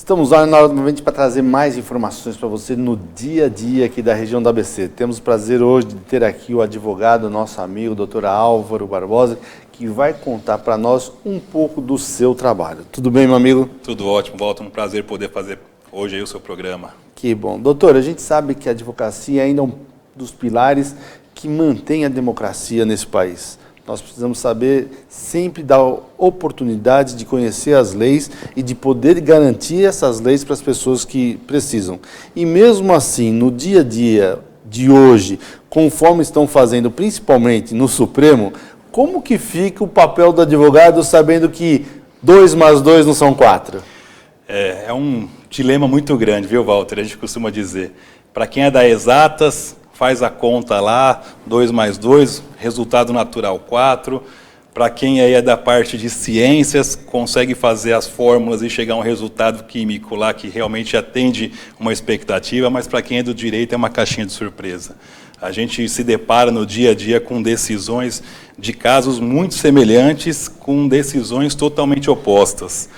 Estamos lá novamente para trazer mais informações para você no dia a dia aqui da região do ABC. Temos o prazer hoje de ter aqui o advogado, nosso amigo, doutor Álvaro Barbosa, que vai contar para nós um pouco do seu trabalho. Tudo bem, meu amigo? Tudo ótimo, Walter. Um prazer poder fazer hoje aí o seu programa. Que bom. Doutor, a gente sabe que a advocacia ainda é um dos pilares que mantém a democracia nesse país. Nós precisamos saber sempre da oportunidade de conhecer as leis e de poder garantir essas leis para as pessoas que precisam. E mesmo assim, no dia a dia de hoje, conforme estão fazendo principalmente no Supremo, como que fica o papel do advogado sabendo que 2 mais 2 não são 4? É um dilema muito grande, viu, Walter? A gente costuma dizer, para quem é da exatas, faz a conta lá, 2 mais 2, resultado natural 4. Para quem é da parte de ciências, consegue fazer as fórmulas e chegar a um resultado químico lá que realmente atende uma expectativa, mas para quem é do direito é uma caixinha de surpresa. A gente se depara no dia a dia com decisões de casos muito semelhantes, com decisões totalmente opostas.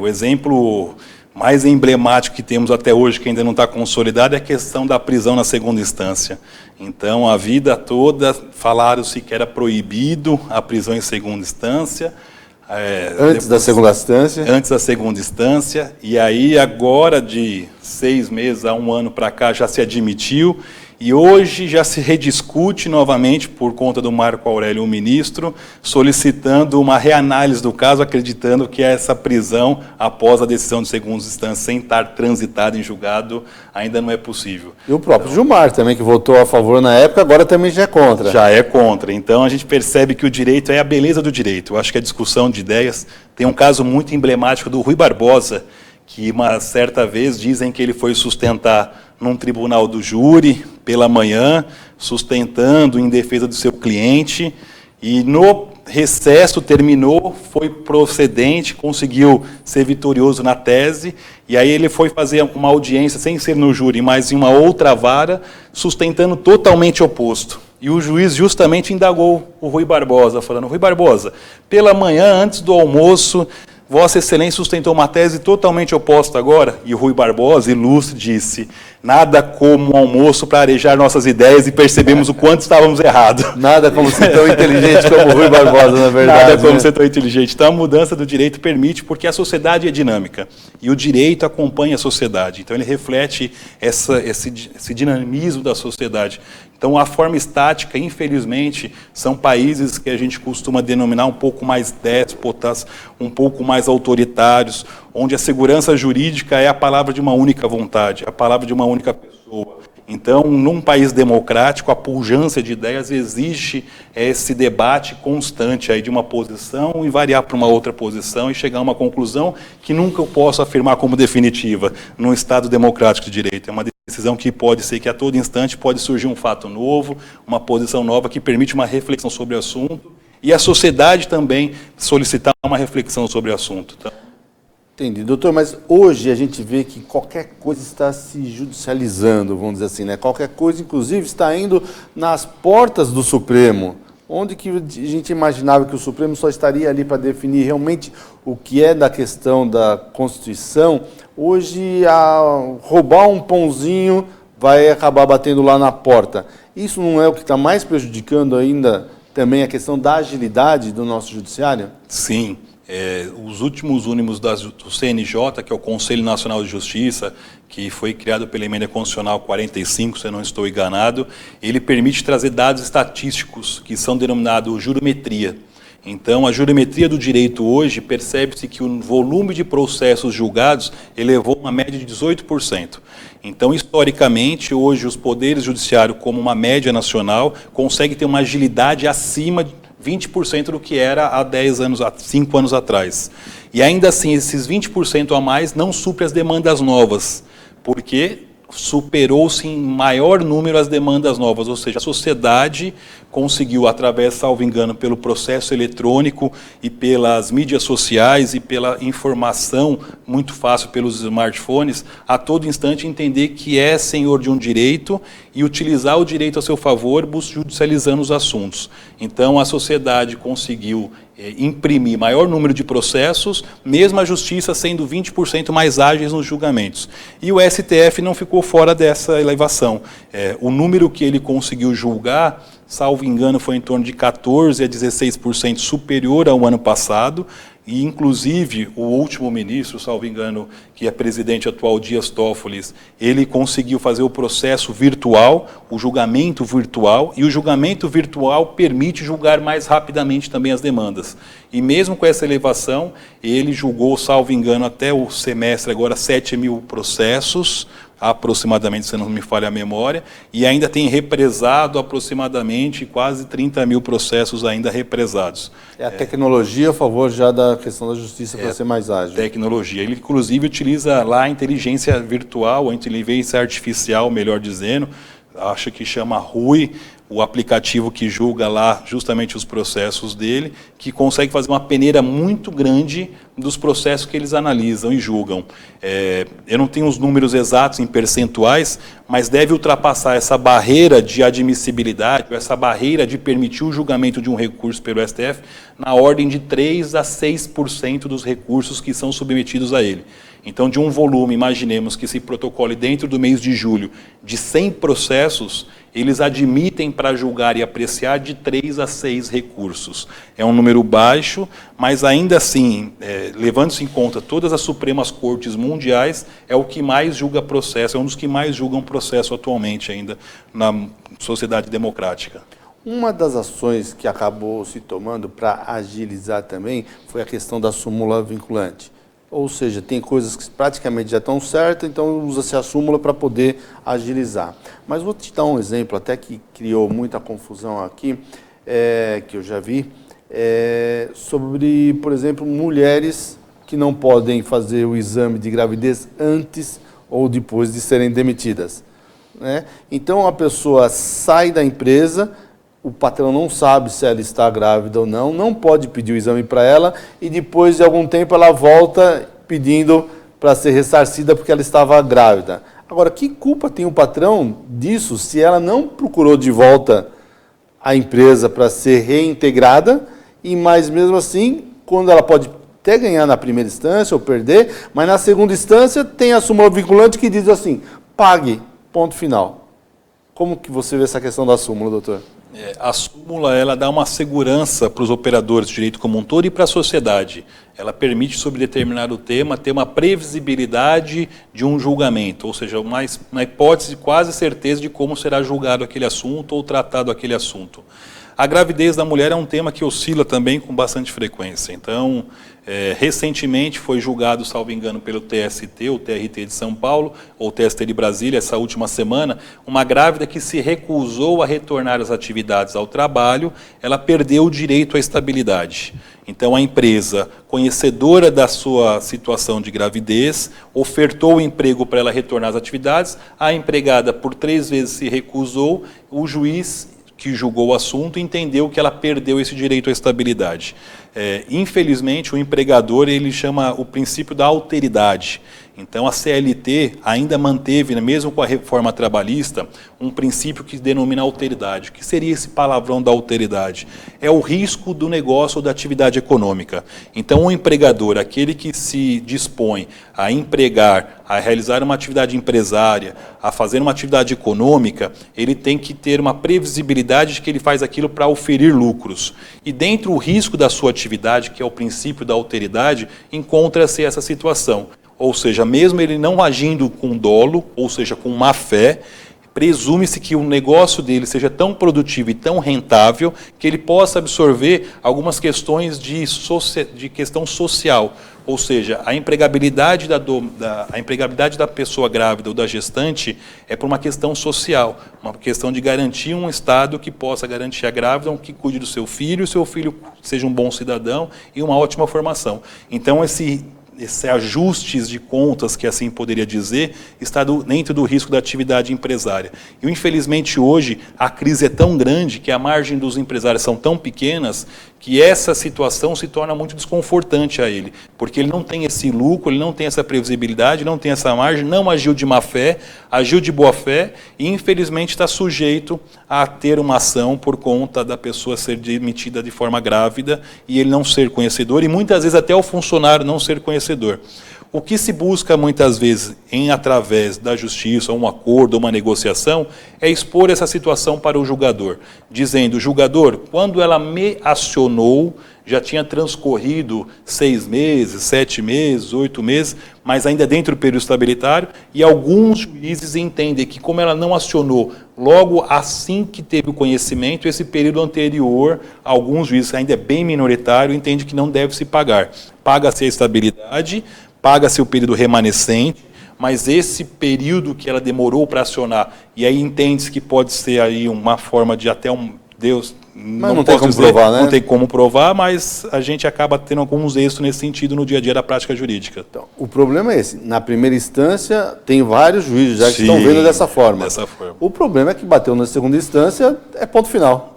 O exemplo mais emblemático que temos até hoje, que ainda não está consolidado, é a questão da prisão na segunda instância. Então, a vida toda falaram-se que era proibido a prisão em segunda instância. Antes da segunda instância? Antes da segunda instância. E aí, agora, de 6 meses a 1 ano para cá, já se admitiu. E hoje já se rediscute novamente, por conta do Marco Aurélio, o ministro, solicitando uma reanálise do caso, acreditando que essa prisão, após a decisão de segunda instância, sem estar transitada em julgado, ainda não é possível. E o próprio Gilmar também, que votou a favor na época, agora também já é contra. Já é contra. Então, a gente percebe que o direito é a beleza do direito. Eu acho que a discussão de ideias tem um caso muito emblemático do Rui Barbosa, que uma certa vez dizem que ele foi sustentar num tribunal do júri, pela manhã, sustentando em defesa do seu cliente, e no recesso terminou, foi procedente, conseguiu ser vitorioso na tese, e aí ele foi fazer uma audiência, sem ser no júri, mas em uma outra vara, sustentando totalmente oposto. E o juiz justamente indagou o Rui Barbosa, falando: Rui Barbosa, pela manhã, antes do almoço, Vossa Excelência sustentou uma tese totalmente oposta agora? E o Rui Barbosa, ilustre, disse: nada como um almoço para arejar nossas ideias e percebemos o quanto estávamos errados. Nada como ser tão inteligente como o Rui Barbosa, na verdade. Nada como ser tão inteligente. Então, a mudança do direito permite, porque a sociedade é dinâmica. E o direito acompanha a sociedade. Então, ele reflete esse dinamismo da sociedade. Então, a forma estática, infelizmente, são países que a gente costuma denominar um pouco mais déspotas, um pouco mais autoritários, onde a segurança jurídica é a palavra de uma única vontade, a palavra de uma única pessoa. Então, num país democrático, a pujança de ideias exige esse debate constante aí de uma posição e variar para uma outra posição e chegar a uma conclusão que nunca eu posso afirmar como definitiva num Estado democrático de direito. É uma decisão que pode ser que a todo instante pode surgir um fato novo, uma posição nova que permite uma reflexão sobre o assunto e a sociedade também solicitar uma reflexão sobre o assunto. Então, entendi. Doutor, mas hoje a gente vê que qualquer coisa está se judicializando, vamos dizer assim, né? Qualquer coisa, inclusive, está indo nas portas do Supremo, onde que a gente imaginava que o Supremo só estaria ali para definir realmente o que é da questão da Constituição. Hoje, roubar um pãozinho vai acabar batendo lá na porta. Isso não é o que está mais prejudicando ainda também a questão da agilidade do nosso judiciário? Sim. Os últimos únimos do CNJ, que é o Conselho Nacional de Justiça, que foi criado pela Emenda Constitucional 45, se eu não estou enganado, ele permite trazer dados estatísticos que são denominados jurimetria. Então, a jurimetria do direito hoje, percebe-se que o volume de processos julgados elevou uma média de 18%. Então, historicamente, hoje os poderes judiciários, como uma média nacional, conseguem ter uma agilidade acima de 20% do que era há 5 anos atrás. E ainda assim, esses 20% a mais não supre as demandas novas, porque superou-se em maior número as demandas novas, ou seja, a sociedade conseguiu, através, salvo engano, pelo processo eletrônico e pelas mídias sociais e pela informação muito fácil pelos smartphones, a todo instante entender que é senhor de um direito e utilizar o direito a seu favor, judicializando os assuntos. Então, a sociedade conseguiu imprimir maior número de processos, mesmo a justiça sendo 20% mais ágeis nos julgamentos. E o STF não ficou fora dessa elevação. O número que ele conseguiu julgar, salvo engano, foi em torno de 14% a 16% superior ao ano passado, e, inclusive, o último ministro, salvo engano, que é presidente atual, Dias Toffoli, ele conseguiu fazer o processo virtual, o julgamento virtual, e o julgamento virtual permite julgar mais rapidamente também as demandas. E mesmo com essa elevação, ele julgou, salvo engano, até o semestre agora, 7.000 processos, aproximadamente, se não me falha a memória, e ainda tem represado aproximadamente quase 30.000 processos ainda represados. É a tecnologia a favor já da questão da justiça para ser mais ágil. Tecnologia. Ele, inclusive, utiliza lá a inteligência virtual, a inteligência artificial, melhor dizendo, acho que chama RUI, o aplicativo que julga lá justamente os processos dele, que consegue fazer uma peneira muito grande dos processos que eles analisam e julgam. Eu não tenho os números exatos em percentuais, mas deve ultrapassar essa barreira de admissibilidade, essa barreira de permitir o julgamento de um recurso pelo STF, na ordem de 3% a 6% dos recursos que são submetidos a ele. Então, de um volume, imaginemos que se protocole dentro do mês de julho de 100 processos, eles admitem para julgar e apreciar de 3 a 6 recursos. É um número baixo, mas ainda assim, levando-se em conta todas as Supremas Cortes mundiais, é o que mais julga processo, é um dos que mais julgam processo atualmente ainda na sociedade democrática. Uma das ações que acabou se tomando para agilizar também foi a questão da súmula vinculante. Ou seja, tem coisas que praticamente já estão certas, então usa-se a súmula para poder agilizar. Mas vou te dar um exemplo, até que criou muita confusão aqui, que eu já vi, sobre, por exemplo, mulheres que não podem fazer o exame de gravidez antes ou depois de serem demitidas, né? Então, a pessoa sai da empresa, o patrão não sabe se ela está grávida ou não, não pode pedir o exame para ela e depois de algum tempo ela volta pedindo para ser ressarcida porque ela estava grávida. Agora, que culpa tem o patrão disso se ela não procurou de volta a empresa para ser reintegrada mas mesmo assim, quando ela pode até ganhar na primeira instância ou perder, mas na segunda instância tem a súmula vinculante que diz assim, pague, ponto final. Como que você vê essa questão da súmula, doutor? A súmula ela dá uma segurança para os operadores de direito como um todo e para a sociedade. Ela permite, sobre determinado tema, ter uma previsibilidade de um julgamento, ou seja, uma hipótese de quase certeza de como será julgado aquele assunto ou tratado aquele assunto. A gravidez da mulher é um tema que oscila também com bastante frequência. Então, recentemente foi julgado, salvo engano, pelo TST, o TRT de São Paulo, ou TST de Brasília, essa última semana, uma grávida que se recusou a retornar às atividades ao trabalho, ela perdeu o direito à estabilidade. Então, a empresa, conhecedora da sua situação de gravidez, ofertou o emprego para ela retornar às atividades, a empregada, por 3 vezes, se recusou, o juiz que julgou o assunto entendeu que ela perdeu esse direito à estabilidade. Infelizmente, o empregador ele chama o princípio da alteridade. Então, a CLT ainda manteve, mesmo com a reforma trabalhista, um princípio que denomina alteridade. O que seria esse palavrão da alteridade? É o risco do negócio ou da atividade econômica. Então, o empregador, aquele que se dispõe a empregar, a realizar uma atividade empresária, a fazer uma atividade econômica, ele tem que ter uma previsibilidade de que ele faz aquilo para oferir lucros. E dentro do risco da sua atividade, que é o princípio da alteridade, encontra-se essa situação. Ou seja, mesmo ele não agindo com dolo, ou seja, com má fé, presume-se que o negócio dele seja tão produtivo e tão rentável que ele possa absorver algumas questões de questão social. Ou seja, a empregabilidade da pessoa grávida ou da gestante é por uma questão social, uma questão de garantir um Estado que possa garantir a grávida que cuide do seu filho seja um bom cidadão e uma ótima formação. Então, esse esse ajustes de contas, que assim poderia dizer, está dentro do risco da atividade empresária. E, infelizmente, hoje, a crise é tão grande que a margem dos empresários são tão pequenas que essa situação se torna muito desconfortante a ele, porque ele não tem esse lucro, ele não tem essa previsibilidade, não tem essa margem, não agiu de má fé, agiu de boa fé e, infelizmente, está sujeito a ter uma ação por conta da pessoa ser demitida de forma grávida e ele não ser conhecedor, e muitas vezes até o funcionário não ser conhecedor. O que se busca muitas vezes, através da justiça, um acordo, uma negociação, é expor essa situação para o julgador, dizendo: julgador, quando ela me acionou, já tinha transcorrido 6 meses, 7 meses, 8 meses, mas ainda dentro do período estabilitário, e alguns juízes entendem que, como ela não acionou logo assim que teve o conhecimento, esse período anterior, alguns juízes, ainda é bem minoritário, entendem que não deve se pagar. Paga-se a estabilidade, paga-se o período remanescente, mas esse período que ela demorou para acionar, e aí entende-se que pode ser aí uma forma de até Deus... Mas não tem como provar, né? Não tem como provar, mas a gente acaba tendo alguns êxitos nesse sentido no dia a dia da prática jurídica. Então, o problema é esse. Na primeira instância, tem vários juízes já que estão vendo dessa forma. O problema é que bateu na segunda instância, é ponto final.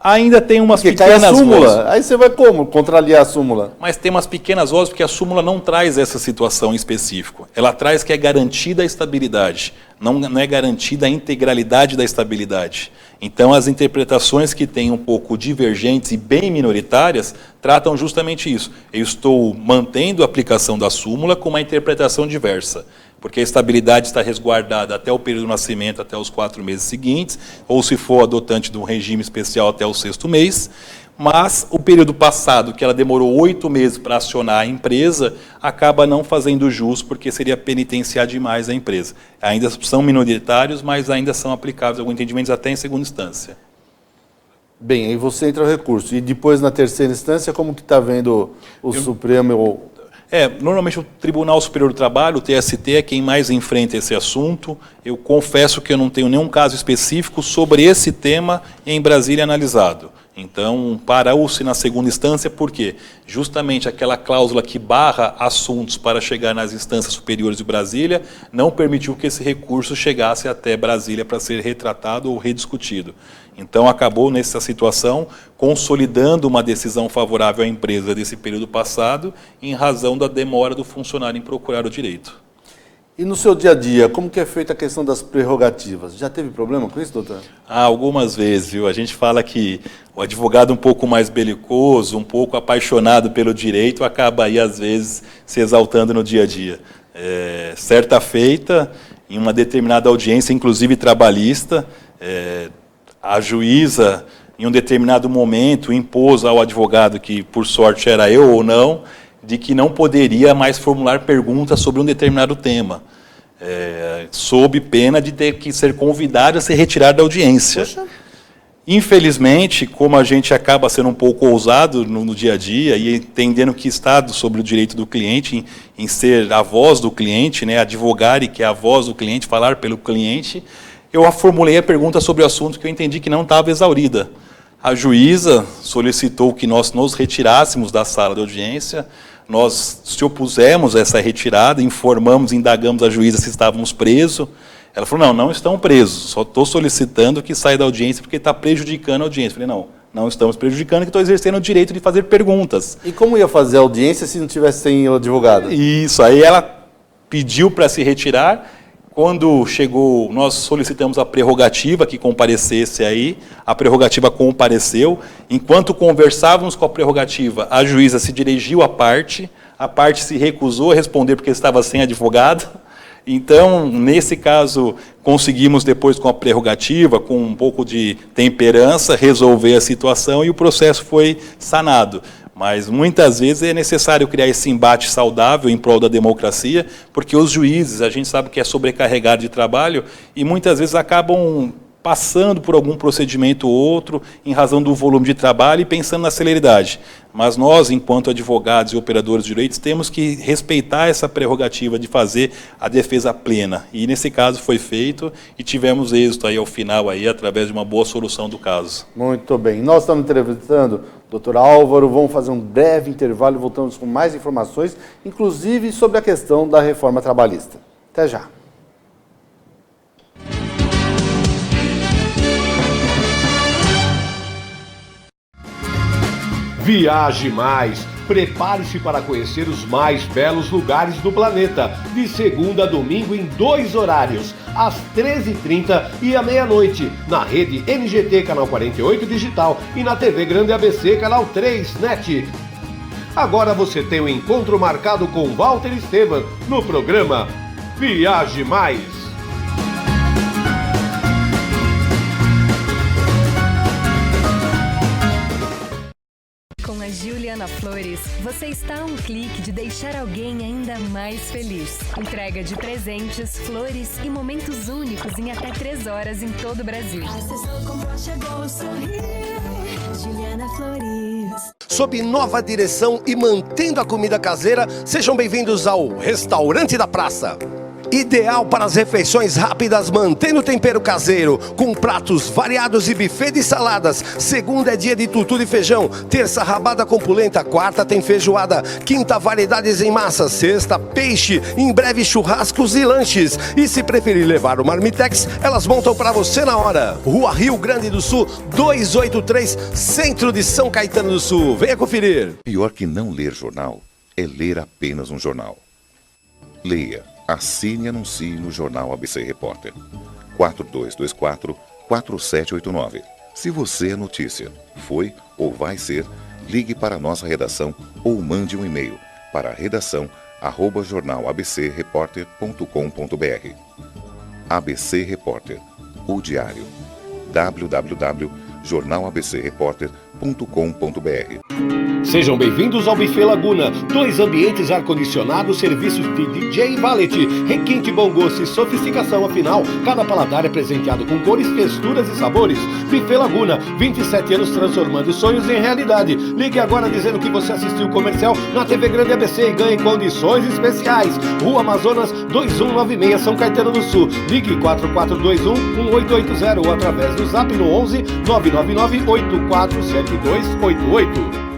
Ainda tem umas porque pequenas cai a súmula. vozes. Aí você vai como? Contrariar a súmula. Mas tem umas pequenas vozes, porque a súmula não traz essa situação em específico. Ela traz que é garantida a estabilidade, não é garantida a integralidade da estabilidade. Então, as interpretações que têm um pouco divergentes e bem minoritárias tratam justamente isso. Eu estou mantendo a aplicação da súmula com uma interpretação diversa, porque a estabilidade está resguardada até o período do nascimento, até os 4 meses seguintes, ou se for adotante de um regime especial até o 6º mês, mas o período passado, que ela demorou 8 meses para acionar a empresa, acaba não fazendo jus, porque seria penitenciar demais a empresa. Ainda são minoritários, mas ainda são aplicáveis alguns entendimentos até em segunda instância. Bem, aí você entra o recurso. E depois, na terceira instância, como que está vendo o Supremo... Normalmente o Tribunal Superior do Trabalho, o TST, é quem mais enfrenta esse assunto. Eu confesso que eu não tenho nenhum caso específico sobre esse tema em Brasília analisado. Então, parou-se na segunda instância, por quê? Justamente aquela cláusula que barra assuntos para chegar nas instâncias superiores de Brasília não permitiu que esse recurso chegasse até Brasília para ser retratado ou rediscutido. Então, acabou nessa situação consolidando uma decisão favorável à empresa desse período passado, em razão da demora do funcionário em procurar o direito. E no seu dia a dia, como que é feita a questão das prerrogativas? Já teve problema com isso, doutor? Algumas vezes, viu? A gente fala que o advogado um pouco mais belicoso, um pouco apaixonado pelo direito, acaba aí, às vezes, se exaltando no dia a dia. Certa feita, em uma determinada audiência, inclusive trabalhista, a juíza, em um determinado momento, impôs ao advogado, que por sorte era eu ou não, de que não poderia mais formular perguntas sobre um determinado tema, sob pena de ter que ser convidado a se retirar da audiência. Poxa. Infelizmente, como a gente acaba sendo um pouco ousado no dia a dia e entendendo que está sobre o direito do cliente em ser a voz do cliente, né, advogar e que é a voz do cliente, falar pelo cliente, eu formulei a pergunta sobre o assunto que eu entendi que não estava exaurida. A juíza solicitou que nós nos retirássemos da sala de audiência, nós se opusemos a essa retirada, informamos, indagamos a juíza se estávamos presos. Ela falou, não estão presos, só estou solicitando que saia da audiência porque está prejudicando a audiência. Eu falei, não estamos prejudicando, que estou exercendo o direito de fazer perguntas. E como ia fazer a audiência se não tivesse sem o advogado? Isso, aí ela pediu para se retirar. Quando chegou, nós solicitamos a prerrogativa que comparecesse aí, a prerrogativa compareceu. Enquanto conversávamos com a prerrogativa, a juíza se dirigiu à parte, a parte se recusou a responder porque estava sem advogado. Então, nesse caso, conseguimos depois com a prerrogativa, com um pouco de temperança, resolver a situação e o processo foi sanado. Mas muitas vezes é necessário criar esse embate saudável em prol da democracia, porque os juízes, a gente sabe que é sobrecarregado de trabalho, e muitas vezes acabam passando por algum procedimento ou outro, em razão do volume de trabalho e pensando na celeridade. Mas nós, enquanto advogados e operadores de direitos, temos que respeitar essa prerrogativa de fazer a defesa plena. E nesse caso foi feito e tivemos êxito aí ao final, aí, através de uma boa solução do caso. Muito bem. Nós estamos entrevistando o Dr. Álvaro, vamos fazer um breve intervalo e voltamos com mais informações, inclusive sobre a questão da reforma trabalhista. Até já. Viaje mais! Prepare-se para conhecer os mais belos lugares do planeta, de segunda a domingo em 2 horários, às 13h30 e à meia-noite, na rede NGT Canal 48 Digital e na TV Grande ABC Canal 3 NET. Agora você tem um encontro marcado com Walter Esteban no programa Viaje Mais! Juliana Flores, você está a um clique de deixar alguém ainda mais feliz. Entrega de presentes, flores e momentos únicos em até 3 horas em todo o Brasil. Juliana Flores. Sob nova direção e mantendo a comida caseira, sejam bem-vindos ao Restaurante da Praça. Ideal para as refeições rápidas, mantendo o tempero caseiro, com pratos variados e buffet de saladas. Segunda é dia de tutu de feijão, terça rabada com polenta, quarta tem feijoada, quinta variedades em massa, sexta peixe, em breve churrascos e lanches. E se preferir levar o Marmitex, elas montam para você na hora. Rua Rio Grande do Sul, 283, centro de São Caetano do Sul. Venha conferir. Pior que não ler jornal é ler apenas um jornal. Leia. Assine e anuncie no Jornal ABC Repórter. 4224-4789. Se você é notícia, foi ou vai ser, ligue para a nossa redação ou mande um e-mail para redação@jornalabcreporter.com.br. ABC Repórter, o diário. www.jornalabcreporter.com.br. Sejam bem-vindos ao Buffet Laguna, 2 ambientes ar-condicionados, serviços de DJ e valet, requinte, bom gosto e sofisticação, afinal, cada paladar é presenteado com cores, texturas e sabores. Buffet Laguna, 27 anos transformando sonhos em realidade. Ligue agora dizendo que você assistiu o comercial na TV Grande ABC e ganhe condições especiais. Rua Amazonas, 2196, São Caetano do Sul. Ligue 4421-1880 ou através do Zap no 11 999 847288.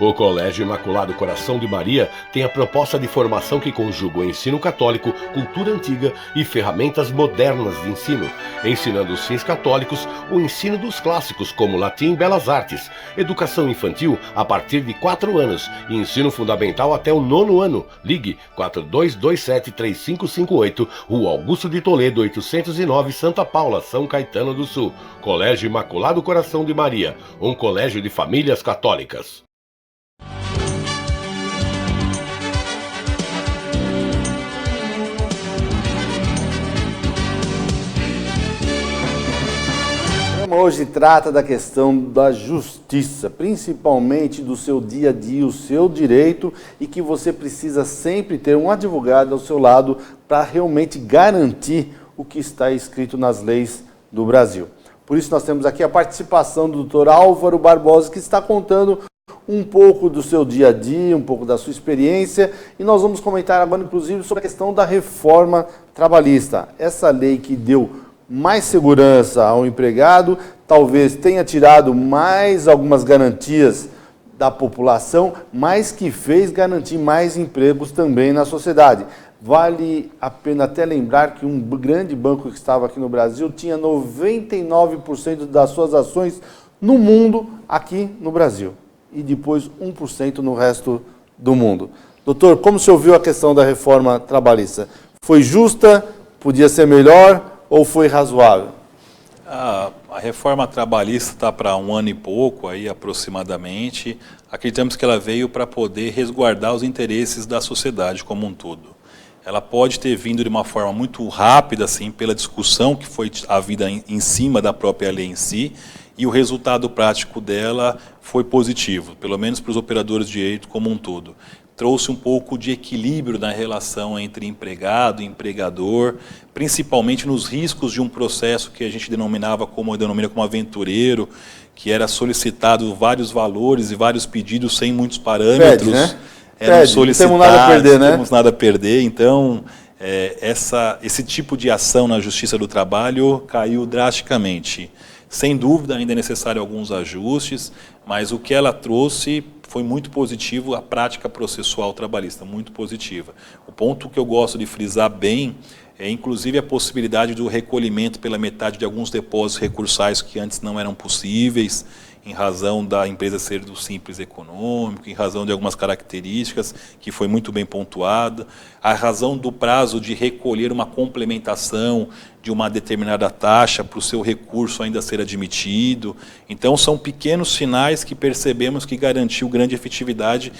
O Colégio Imaculado Coração de Maria tem a proposta de formação que conjuga o ensino católico, cultura antiga e ferramentas modernas de ensino, ensinando os fins católicos, o ensino dos clássicos como latim e belas artes, educação infantil a partir de 4 anos e ensino fundamental até o 9º ano. Ligue 4227-3558, Rua Augusto de Toledo, 809, Santa Paula, São Caetano do Sul. Colégio Imaculado Coração de Maria, um colégio de famílias católicas. Hoje trata da questão da justiça, principalmente do seu dia a dia, o seu direito, e que você precisa sempre ter um advogado ao seu lado para realmente garantir o que está escrito nas leis do Brasil. Por isso nós temos aqui a participação do Dr. Álvaro Barbosa, que está contando um pouco do seu dia a dia, um pouco da sua experiência, e nós vamos comentar agora, inclusive, sobre a questão da reforma trabalhista. Essa lei que deu mais segurança ao empregado, talvez tenha tirado mais algumas garantias da população, mas que fez garantir mais empregos também na sociedade. Vale a pena até lembrar que um grande banco que estava aqui no Brasil tinha 99% das suas ações no mundo aqui no Brasil e depois 1% no resto do mundo. Doutor, como o senhor viu a questão da reforma trabalhista? Foi justa? Podia ser melhor? Ou foi razoável? A reforma trabalhista está para 1 ano e pouco, aí, aproximadamente. Acreditamos que ela veio para poder resguardar os interesses da sociedade como um todo. Ela pode ter vindo de uma forma muito rápida, assim, pela discussão que foi havida em cima da própria lei em si, e o resultado prático dela foi positivo, pelo menos para os operadores de direito como um todo. trouxe um pouco de equilíbrio na relação entre empregado e empregador, principalmente nos riscos de um processo que a gente denomina como aventureiro, que era solicitado vários valores e vários pedidos sem muitos parâmetros. Né? Eram solicitados, não temos nada a perder, né? Não temos nada a perder. Então, esse tipo de ação na Justiça do Trabalho caiu drasticamente. Sem dúvida, ainda é necessário alguns ajustes, mas o que ela trouxe foi muito positivo, a prática processual trabalhista, muito positiva. O ponto que eu gosto de frisar bem é, inclusive, a possibilidade do recolhimento pela metade de alguns depósitos recursais que antes não eram possíveis, em razão da empresa ser do simples econômico, em razão de algumas características que foi muito bem pontuada, a razão do prazo de recolher uma complementação de uma determinada taxa para o seu recurso ainda ser admitido. Então, são pequenos sinais que percebemos que garantiu grande efetividade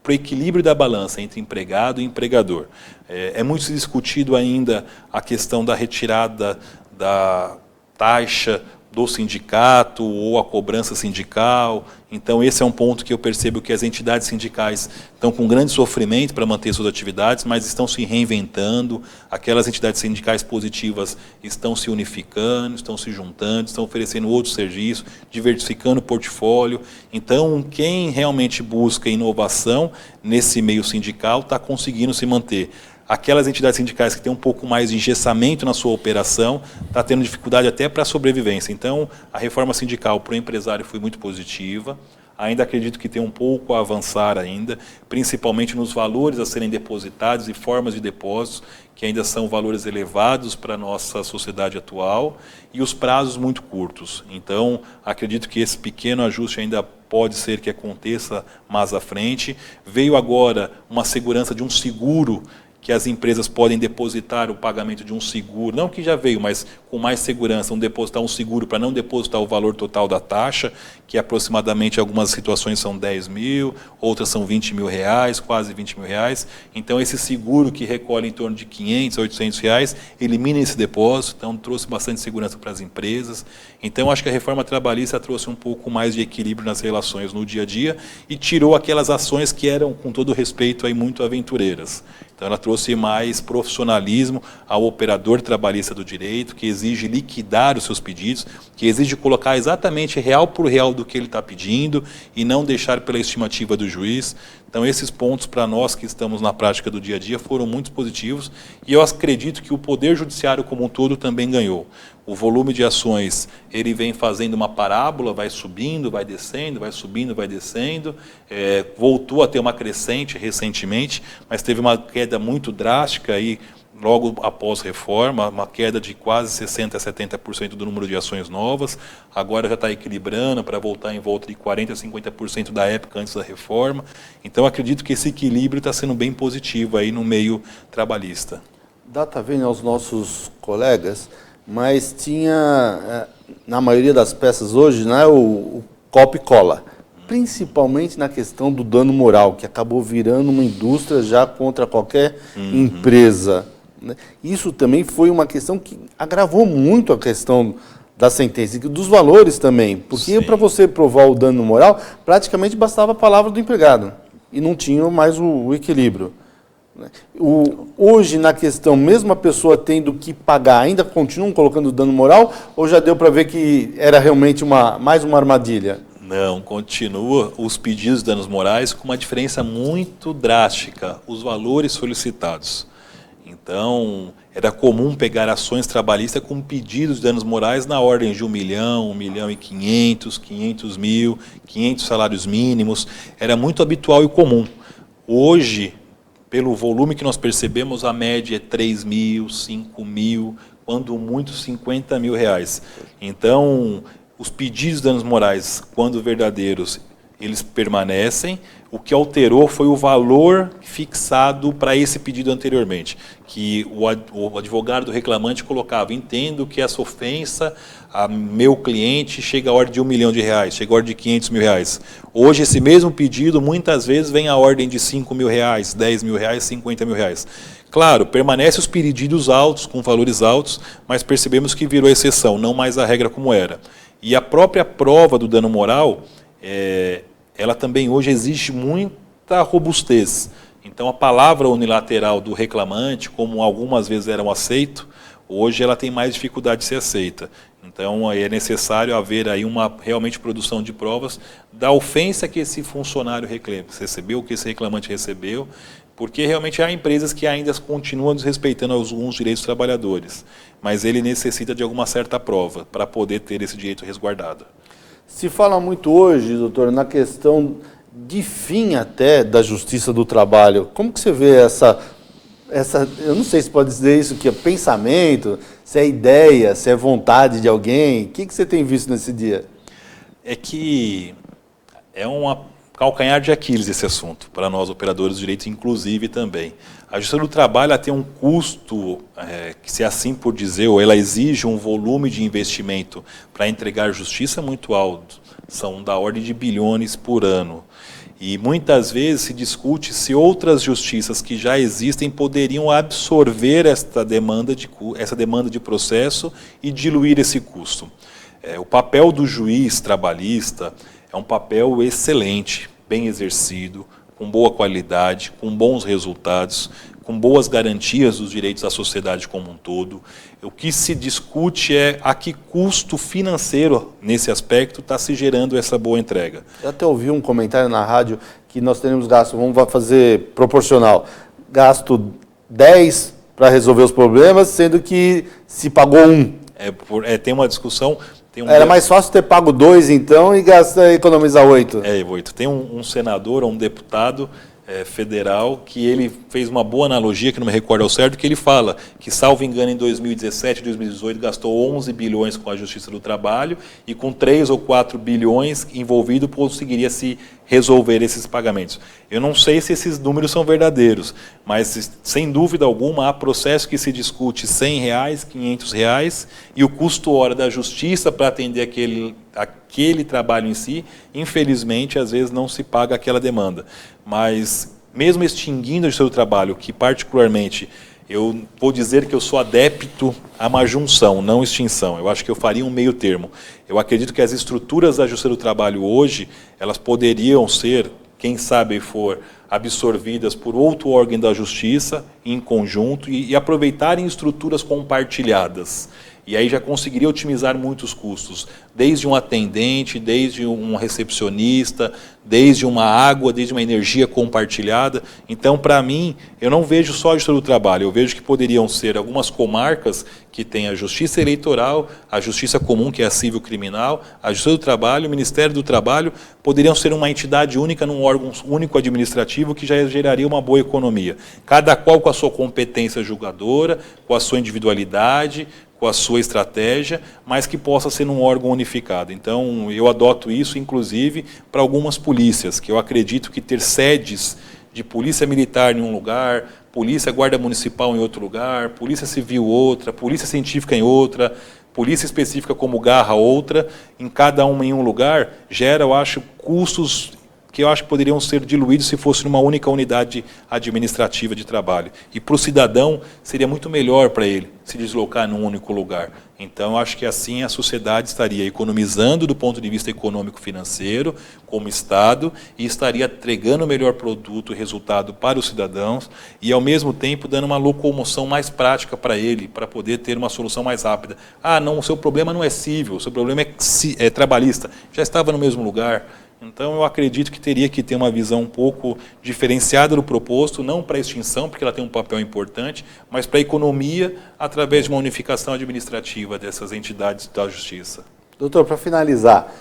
para o equilíbrio da balança entre empregado e empregador. É muito discutido ainda a questão da retirada da taxa do sindicato ou a cobrança sindical. Então, esse é um ponto que eu percebo que as entidades sindicais estão com grande sofrimento para manter suas atividades, mas estão se reinventando. Aquelas entidades sindicais positivas estão se unificando, estão se juntando, estão oferecendo outros serviços, diversificando o portfólio. Então, quem realmente busca inovação nesse meio sindical está conseguindo se manter. Aquelas entidades sindicais que têm um pouco mais de engessamento na sua operação, está tendo dificuldade até para a sobrevivência. Então, a reforma sindical para o empresário foi muito positiva. Ainda acredito que tem um pouco a avançar ainda, principalmente nos valores a serem depositados e formas de depósitos, que ainda são valores elevados para a nossa sociedade atual, e os prazos muito curtos. Então, acredito que esse pequeno ajuste ainda pode ser que aconteça mais à frente. Veio agora uma segurança de um seguro, que as empresas podem depositar o pagamento de um seguro, não que já veio, mas com mais segurança, depositar um seguro para não depositar o valor total da taxa, que aproximadamente algumas situações são 10 mil, outras são 20 mil reais, quase 20 mil reais. Então, esse seguro que recolhe em torno de 500, 800 reais, elimina esse depósito, então trouxe bastante segurança para as empresas. Então, acho que a reforma trabalhista trouxe um pouco mais de equilíbrio nas relações no dia a dia e tirou aquelas ações que eram, com todo respeito, aí, muito aventureiras. Então, ela trouxe mais profissionalismo ao operador trabalhista do direito, que exige liquidar os seus pedidos, que exige colocar exatamente real por real do que ele está pedindo e não deixar pela estimativa do juiz. Então, esses pontos, para nós que estamos na prática do dia a dia, foram muito positivos e eu acredito que o Poder Judiciário como um todo também ganhou. O volume de ações, ele vem fazendo uma parábola, vai subindo, vai descendo, vai subindo, vai descendo, voltou a ter uma crescente recentemente, mas teve uma queda muito drástica aí, logo após reforma, uma queda de quase 60% a 70% do número de ações novas, agora já está equilibrando para voltar em volta de 40% a 50% da época antes da reforma. Então, acredito que esse equilíbrio está sendo bem positivo aí no meio trabalhista. Data vem aos nossos colegas, mas tinha, na maioria das peças hoje, né, o copo e cola, principalmente na questão do dano moral, que acabou virando uma indústria já contra qualquer empresa. Isso também foi uma questão que agravou muito a questão da sentença, e dos valores também, porque para você provar o dano moral, praticamente bastava a palavra do empregado, e não tinha mais o equilíbrio. Hoje, na questão, mesmo a pessoa tendo que pagar, ainda continuam colocando dano moral, ou já deu para ver que era realmente mais uma armadilha? Não, continua os pedidos de danos morais com uma diferença muito drástica, os valores solicitados. Então, era comum pegar ações trabalhistas com pedidos de danos morais na ordem de 1 milhão, 1 milhão e 500 mil, 500 salários mínimos. Era muito habitual e comum. Hoje, pelo volume que nós percebemos, a média é 3 mil, 5 mil, quando muito 50 mil reais. Então, os pedidos de danos morais, quando verdadeiros, eles permanecem. O que alterou foi o valor fixado para esse pedido anteriormente, que o advogado do reclamante colocava: entendo que essa ofensa a meu cliente chega à ordem de 1 milhão de reais, chega à ordem de 500 mil reais. Hoje, esse mesmo pedido, muitas vezes, vem à ordem de 5 mil reais, 10 mil reais, 50 mil reais. Claro, permanecem os pedidos altos, com valores altos, mas percebemos que virou exceção, não mais a regra como era. E a própria prova do dano moral, ela também hoje exige certa robustez. Então, a palavra unilateral do reclamante, como algumas vezes era aceito, hoje ela tem mais dificuldade de ser aceita. Então, é necessário haver aí uma realmente produção de provas da ofensa que esse funcionário recebeu, que esse reclamante recebeu, porque realmente há empresas que ainda continuam desrespeitando alguns direitos dos trabalhadores, mas ele necessita de alguma certa prova para poder ter esse direito resguardado. Se fala muito hoje, doutor, na questão de fim até da justiça do trabalho. Como que você vê essa, eu não sei se pode dizer isso, que é pensamento, se é ideia, se é vontade de alguém, o que você tem visto nesse dia? É que é uma calcanhar de Aquiles esse assunto, para nós operadores de direito, inclusive também. A justiça do trabalho ela tem um custo, que se assim por dizer, ou ela exige um volume de investimento para entregar justiça muito alto, são da ordem de bilhões por ano. E muitas vezes se discute se outras justiças que já existem poderiam absorver essa demanda de processo e diluir esse custo. O papel do juiz trabalhista é um papel excelente, bem exercido, com boa qualidade, com bons resultados, com boas garantias dos direitos da sociedade como um todo. O que se discute é a que custo financeiro, nesse aspecto, está se gerando essa boa entrega. Eu até ouvi um comentário na rádio que nós teremos gasto, vamos fazer proporcional, gasto 10 para resolver os problemas, sendo que se pagou 1. Tem uma discussão... Era mais fácil ter pago 2, então, e economizar 8. 8. Tem um senador ou um deputado federal que ele fez uma boa analogia, que não me recordo ao certo, que ele fala que, salvo engano, em 2017 e 2018 gastou 11 bilhões com a Justiça do Trabalho e com 3 ou 4 bilhões envolvido conseguiria se resolver esses pagamentos. Eu não sei se esses números são verdadeiros, mas, sem dúvida alguma, há processo que se discute R$100, R$500, e o custo hora da justiça para atender aquele trabalho em si, infelizmente, às vezes não se paga aquela demanda. Mas, mesmo extinguindo o seu trabalho, que particularmente eu vou dizer que eu sou adepto a uma junção, não extinção. Eu acho que eu faria um meio termo. Eu acredito que as estruturas da Justiça do Trabalho hoje, elas poderiam ser, quem sabe absorvidas por outro órgão da Justiça em conjunto e aproveitarem estruturas compartilhadas. E aí já conseguiria otimizar muitos custos, desde um atendente, desde um recepcionista, desde uma água, desde uma energia compartilhada. Então, para mim, eu não vejo só a Justiça do Trabalho, eu vejo que poderiam ser algumas comarcas que têm a Justiça Eleitoral, a Justiça Comum, que é a Civil Criminal, a Justiça do Trabalho, o Ministério do Trabalho, poderiam ser uma entidade única, num órgão único administrativo, que já geraria uma boa economia. Cada qual com a sua competência julgadora, com a sua individualidade, com a sua estratégia, mas que possa ser num órgão unificado. Então, eu adoto isso, inclusive, para algumas polícias, que eu acredito que ter sedes de polícia militar em um lugar, polícia guarda municipal em outro lugar, polícia civil outra, polícia científica em outra, polícia específica como Garra outra, em cada uma em um lugar, gera, eu acho, custos que eu acho que poderiam ser diluídos se fosse numa única unidade administrativa de trabalho. E para o cidadão, seria muito melhor para ele se deslocar num único lugar. Então, eu acho que assim a sociedade estaria economizando do ponto de vista econômico-financeiro, como Estado, e estaria entregando o melhor produto e resultado para os cidadãos, e ao mesmo tempo dando uma locomoção mais prática para ele, para poder ter uma solução mais rápida. Ah, não, o seu problema não é civil, o seu problema é trabalhista. Já estava no mesmo lugar. Então, eu acredito que teria que ter uma visão um pouco diferenciada do proposto, não para a extinção, porque ela tem um papel importante, mas para a economia, através de uma unificação administrativa dessas entidades da justiça. Doutor, para finalizar,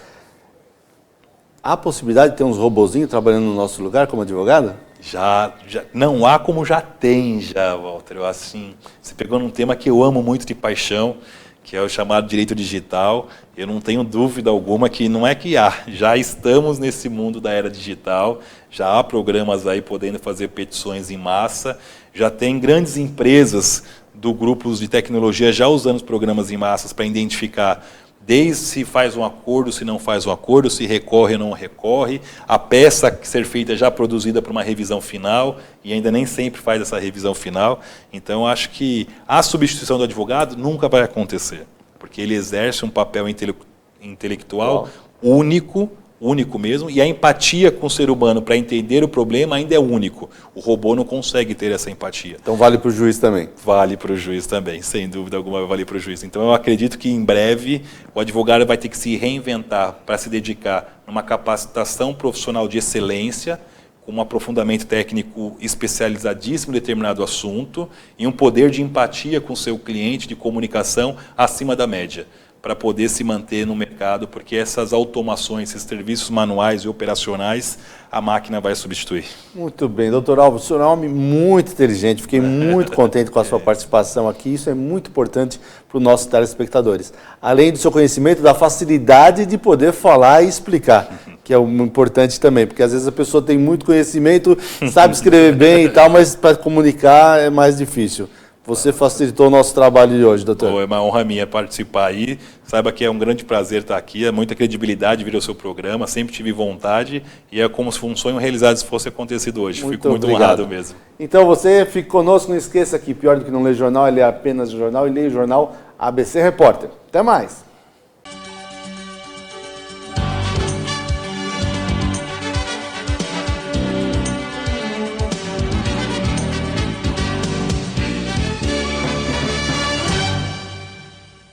há a possibilidade de ter uns robozinhos trabalhando no nosso lugar como advogado? Já não há como já tem, Walter. Assim, você pegou num tema que eu amo muito de paixão, que é o chamado direito digital. Eu não tenho dúvida alguma que não é que há, já estamos nesse mundo da era digital, já há programas aí podendo fazer petições em massa, já tem grandes empresas do grupos de tecnologia já usando os programas em massas para identificar desde se faz um acordo, se não faz um acordo, se recorre ou não recorre, a peça que ser feita já produzida para uma revisão final, e ainda nem sempre faz essa revisão final. Então, eu acho que a substituição do advogado nunca vai acontecer, porque ele exerce um papel intelectual único, único mesmo, e a empatia com o ser humano para entender o problema ainda é único. O robô não consegue ter essa empatia. Então vale para o juiz também? Vale para o juiz também, sem dúvida alguma vale para o juiz. Então eu acredito que em breve o advogado vai ter que se reinventar para se dedicar numa capacitação profissional de excelência, com um aprofundamento técnico especializadíssimo em determinado assunto e um poder de empatia com o seu cliente, de comunicação acima da média, para poder se manter no mercado, porque essas automações, esses serviços manuais e operacionais, a máquina vai substituir. Muito bem, doutor Alves, o senhor é um homem muito inteligente, fiquei muito contente com a sua participação aqui, isso é muito importante para os nossos telespectadores. Além do seu conhecimento, da facilidade de poder falar e explicar, que é o importante também, porque às vezes a pessoa tem muito conhecimento, sabe escrever bem e tal, mas para comunicar é mais difícil. Você facilitou o nosso trabalho de hoje, doutor. É uma honra minha participar aí. Saiba que é um grande prazer estar aqui, é muita credibilidade vir ao seu programa, sempre tive vontade e é como se fosse um sonho realizado se fosse acontecido hoje. Fico muito honrado mesmo. Então você fique conosco, não esqueça que pior do que não ler jornal é ler apenas o jornal e ler o jornal ABC Repórter. Até mais!